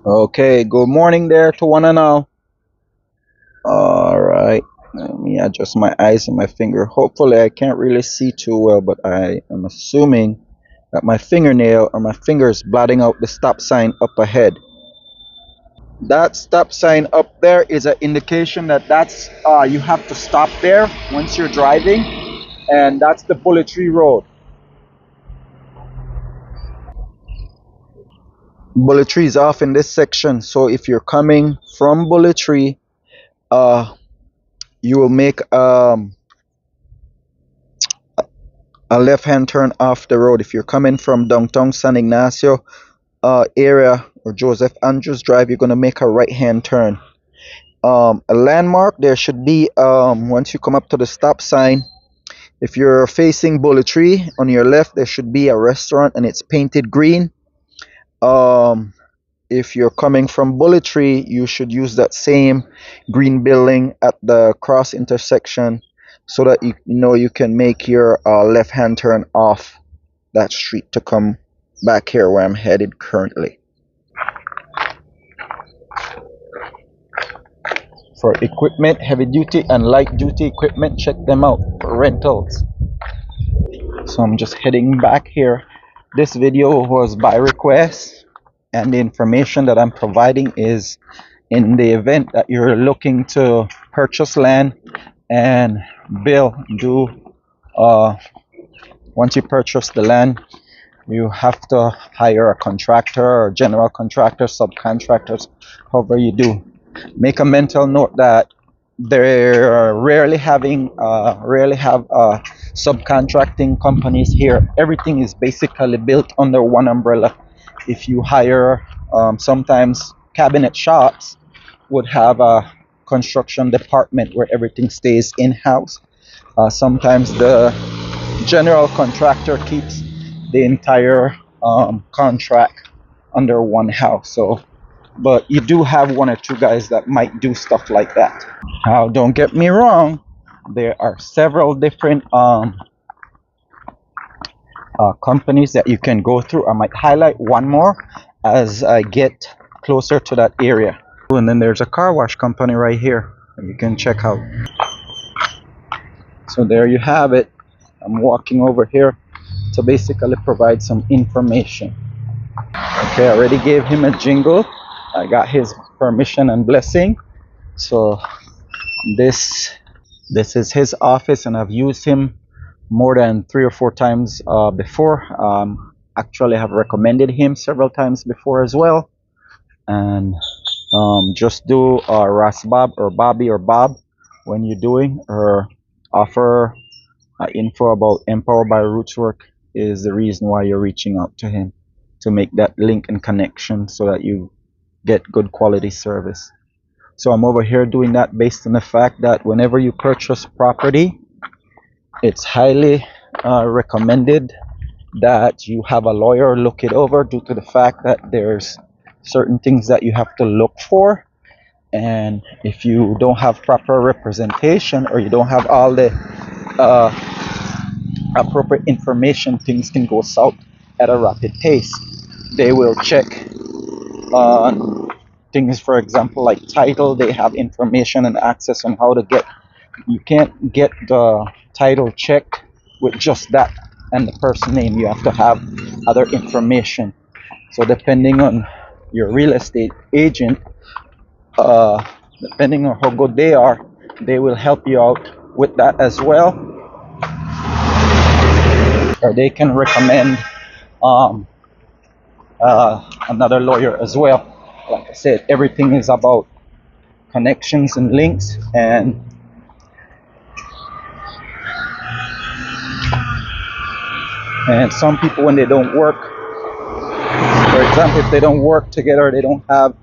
Okay, good morning there to one and all. All right, let me adjust my eyes and my finger. Hopefully, I can't really see too well, but I am assuming that my fingernail or my finger is blotting out the stop sign up ahead. That stop sign up there is an indication that you have to stop there once you're driving, and that's the Bullet Tree Road. Bullet Tree is off in this section, so if you're coming from Bullet Tree, uh, you will make a left-hand turn off the road. If you're coming from downtown San Ignacio area or Joseph Andrews Drive, you're going to make a right-hand turn. A landmark there should be once you come up to the stop sign. If you're facing Bullet Tree, on your left there should be a restaurant and it's painted green. If you're coming from Bullet Tree, you should use that same green building at the cross intersection so that you know you can make your left-hand turn off that street to come back here where I'm headed currently. For equipment, heavy duty and light duty equipment, check them out for rentals. So I'm just heading back here. This video was by request, and the information that I'm providing is in the event that you're looking to purchase land and once you purchase the land, you have to hire a contractor or general contractor, subcontractors, however you do. Make a mental note that they're rarely have subcontracting companies here. Everything is basically built under one umbrella. If you hire, sometimes cabinet shops would have a construction department where everything stays in-house. Sometimes the general contractor keeps the entire contract under one house. So, but you do have one or two guys that might do stuff like that. Now, don't get me wrong, there are several different companies that you can go through. I might highlight one more as I get closer to that area. And then there's a car wash company right here you can check out. So there you have it. I'm walking over here to basically provide some information. Okay, I already gave him a jingle. I got his permission and blessing. So this is his office, and I've used him more than 3 or 4 times before. Actually have recommended him several times before as well. And just do Ras Bob or Bobby or Bob when you're doing, or offer info about Empower by Rootswork is the reason why you're reaching out to him, to make that link and connection so that you get good quality service. So I'm over here doing that based on the fact that whenever you purchase property, it's highly recommended that you have a lawyer look it over, due to the fact that there's certain things that you have to look for, and if you don't have proper representation or you don't have all the appropriate information, things can go south at a rapid pace. They will check on things, for example, like title. They have information and access on how to get. You can't get the title checked with just that and the person name. You have to have other information. So depending on your real estate agent, depending on how good they are, they will help you out with that as well, or they can recommend another lawyer as well. Like I said, everything is about connections and links, and some people, when they don't work, for example, if they don't work together, they don't have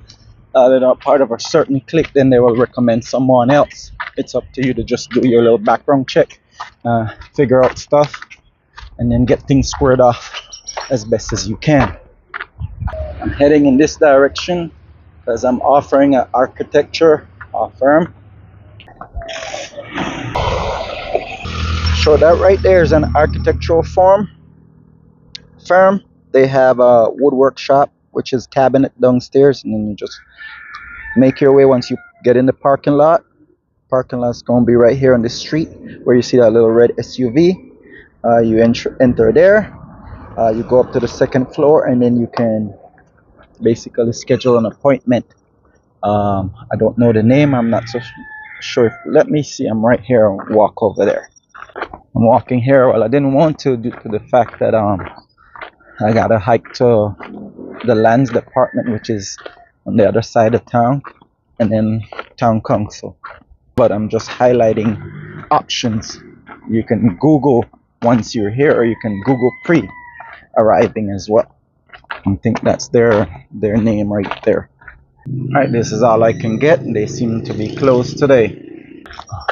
they're not part of a certain clique, then they will recommend someone else. It's up to you to just do your little background check, figure out stuff, and then get things squared off as best as you can. I'm heading in this direction because I'm offering an architecture firm. So that right there is an architectural firm. They have a woodwork shop, which is cabinet downstairs, and then you just make your way. Once you get in the parking lot's gonna be right here on the street where you see that little red SUV. You enter there. You go up to the second floor, and then you can basically schedule an appointment. I don't know the name. I'm not so sure. Let me see. I'm right here. I'll walk over there. I'm walking here. Well, I didn't want to due to the fact that I gotta hike to the lands department, which is on the other side of town, and then town council. But I'm just highlighting options. You can Google once you're here, or you can Google pre-arriving as well. I think that's their name right there. Alright, this is all I can get. They seem to be closed today.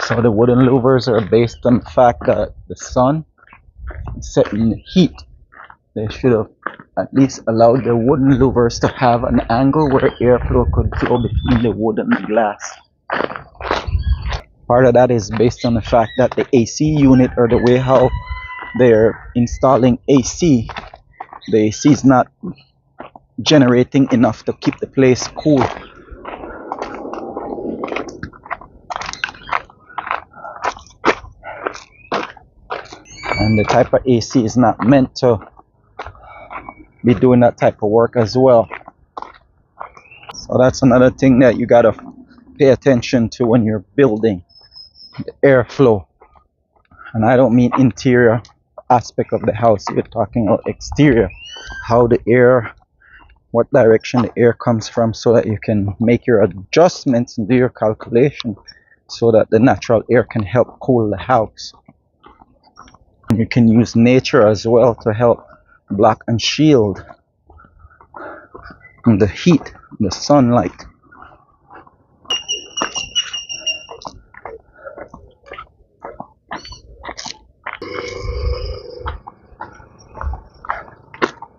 So the wooden louvers are based on the fact that the sun is setting the heat. They should have at least allowed the wooden louvers to have an angle where airflow could flow between the wood and the glass. Part of that is based on the fact that the AC unit, or the way how they're installing AC, the AC is not generating enough to keep the place cool. And the type of AC is not meant to be doing that type of work as well. So that's another thing that you gotta pay attention to when you're building, the airflow. And I don't mean interior aspect of the house, we're talking about exterior, how the air, what direction the air comes from, so that you can make your adjustments and do your calculation so that the natural air can help cool the house. And you can use nature as well to help block and shield from the heat, the sunlight.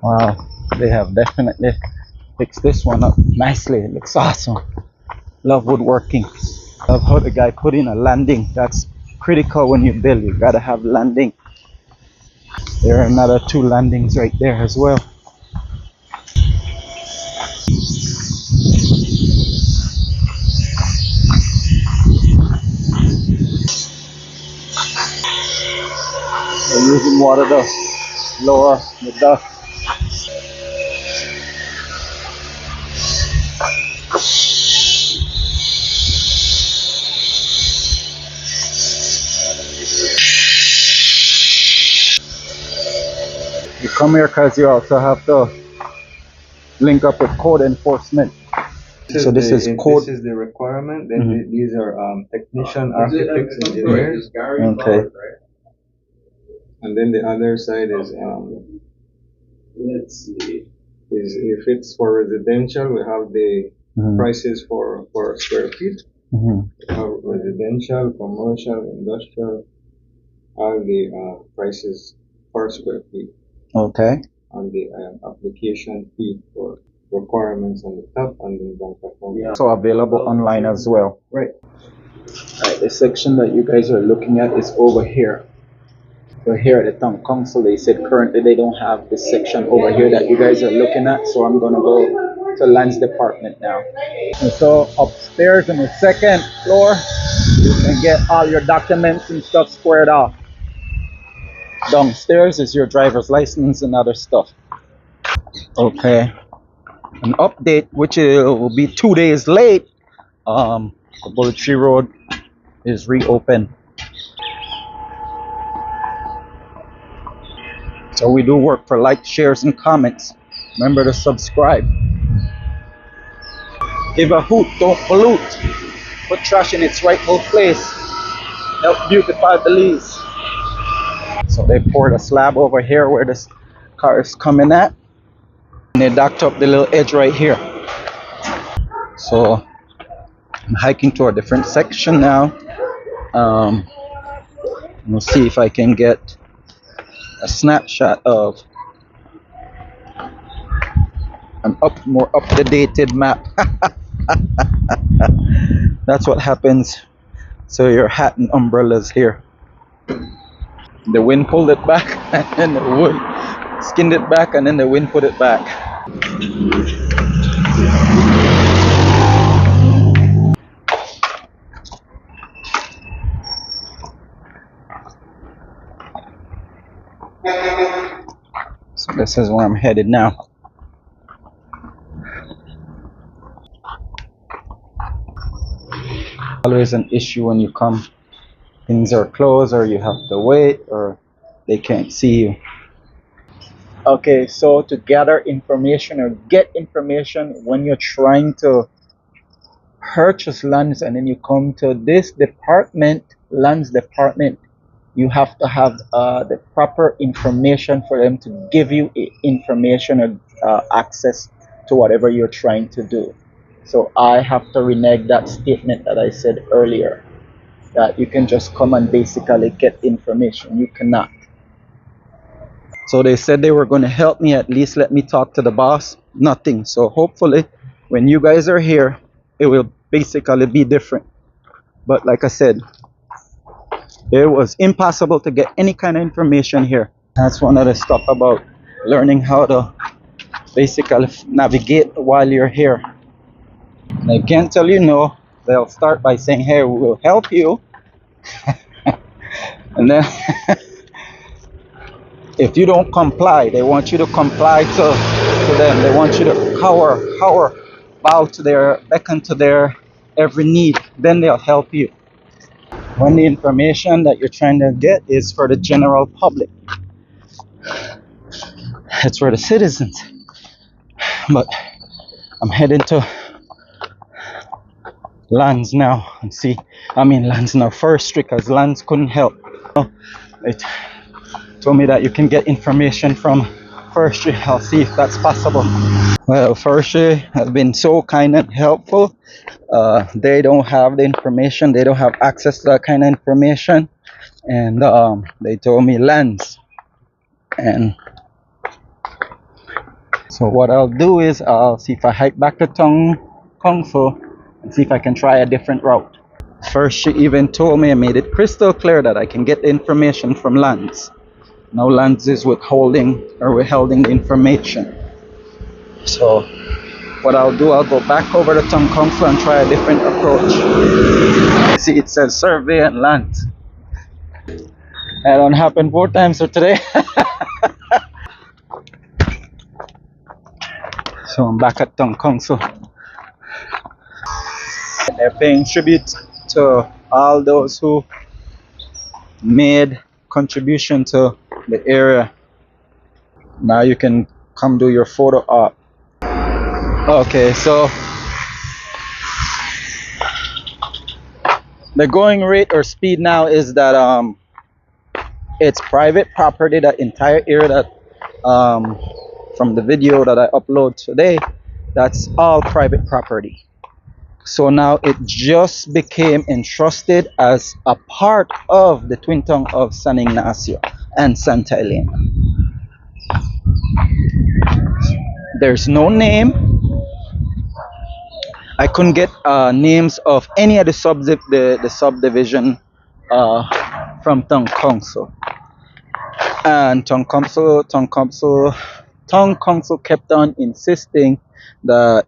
Wow, they have definitely fixed this one up nicely. It looks awesome. Love woodworking. Love how the guy put in a landing. That's critical when you build. You gotta have landing. There are another 2 landings right there as well. They're using water to lower the dust. You come here because you also have to link up with code enforcement. So this is code. This is the requirement. Then these are technician, architects, engineers. Okay. And then the other side is let's see. Is if it's for residential, we have the prices for square feet. We have residential, commercial, industrial, all the prices per square feet. Okay. And the application fee for requirements on the top, and then bank So available online as well. Right. Alright, the section that you guys are looking at is over here. So here at the town council, they said currently they don't have this section over here that you guys are looking at. So I'm gonna go to lands department now. And so upstairs on the second floor, you can get all your documents and stuff squared off. Downstairs is your driver's license and other stuff. Okay. An update, which will be 2 days late. The Bullet Tree Road is reopened. So we do work for likes, shares, and comments. Remember to subscribe. Give a hoot, don't pollute. Put trash in its rightful place. Help beautify Belize. So they poured a slab over here where this car is coming at. And they docked up the little edge right here. So I'm hiking to a different section now. We'll see if I can get a snapshot of an more up-to-dated map. That's what happens. So your hat and umbrellas here. The wind pulled it back, and then the wood skinned it back, and then the wind put it back. So this is where I'm headed now. Always an issue when you come. Things are closed, or you have to wait, or they can't see you. Okay, so to gather information or get information when you're trying to purchase lands and then you come to this department, lands department, you have to have the proper information for them to give you information or access to whatever you're trying to do. So I have to renege that statement that I said earlier, that you can just come and basically get information. You cannot. So they said they were going to help me, at least let me talk to the boss. Nothing. So hopefully when you guys are here, it will basically be different. But like I said, it was impossible to get any kind of information here. That's one of the stuff about learning how to basically navigate while you're here. They can't tell you no. They'll start by saying, hey, we will help you. And then if you don't comply, they want you to comply to them. They want you to bow to their, beckon to their every need. Then they'll help you. When the information that you're trying to get is for the general public, it's for the citizens. But I'm heading to lands now and see. I mean lands now first, because lands couldn't help. It told me that you can get information from forestry. I'll see if that's possible. Well, forestry has been so kind and helpful. They don't have the information, they don't have access to that kind of information, and they told me lands. And so what I'll do is I'll see if I hike back to Kung Fu and see if I can try a different route. First, she even told me, I made it crystal clear that I can get the information from lands. Now lands is withholding the information. So what I'll do, I'll go back over to Tung Kung Fu and try a different approach. See, it says survey and lands. That don't happen 4 times for today. So I'm back at Tung Kung Fu. They're paying tribute to all those who made contribution to the area. Now you can come do your photo op. Okay, so the going rate or speed now is that it's private property. That entire area that from the video that I upload today, that's all private property. So now it just became entrusted as a part of the twin tongue of San Ignacio and Santa Elena. There's no name. I couldn't get names of any of the subdivision from Tung Council. And Tung Council kept on insisting that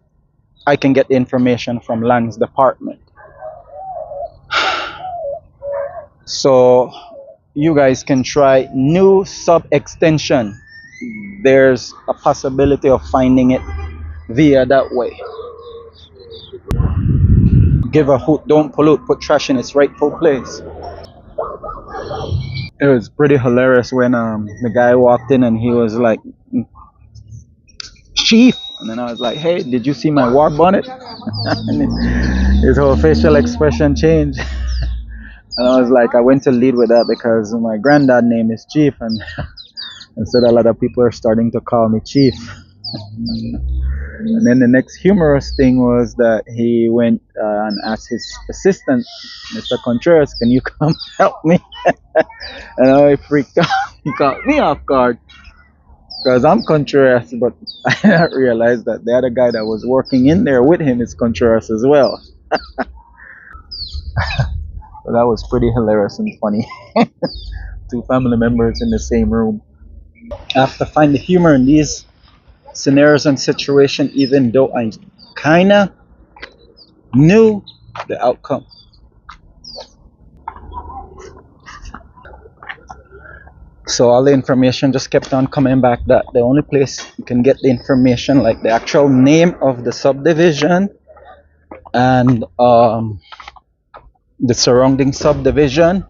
I can get the information from Lands Department. So you guys can try new sub extension. There's a possibility of finding it via that way. Give a hoot, don't pollute, put trash in its rightful place. It was pretty hilarious when the guy walked in and he was like, Chief, and then I was like, hey, did you see my war bonnet? And his whole facial expression changed. And I was like, I went to lead with that because my granddad name is Chief, and instead a lot of people are starting to call me Chief. And then the next humorous thing was that he went and asked his assistant, Mr. Contreras, can you come help me? And I freaked out. He caught me off guard because I'm Contreras, but I didn't realize that the other guy that was working in there with him is Contreras as well. So that was pretty hilarious and funny. 2 family members in the same room. I have to find the humor in these scenarios and situation, even though I kinda knew the outcome. So all the information just kept on coming back that the only place you can get the information, like the actual name of the subdivision and the surrounding subdivision,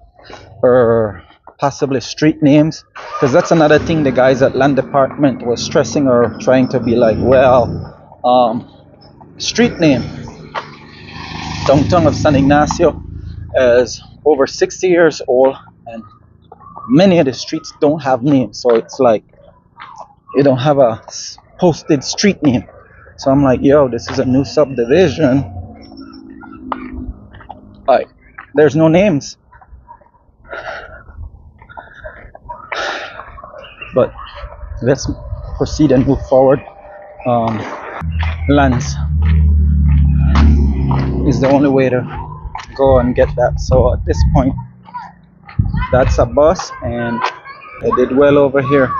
or possibly street names, because that's another thing the guys at land department was stressing or trying to be like, well, street name. Downtown of San Ignacio is over 60 years old, and many of the streets don't have names, so it's like you don't have a posted street name. So I'm like, yo, this is a new subdivision, like there's no names. But let's proceed and move forward. Lands is the only way to go and get that. So at this point, that's a bus, and I did well over here.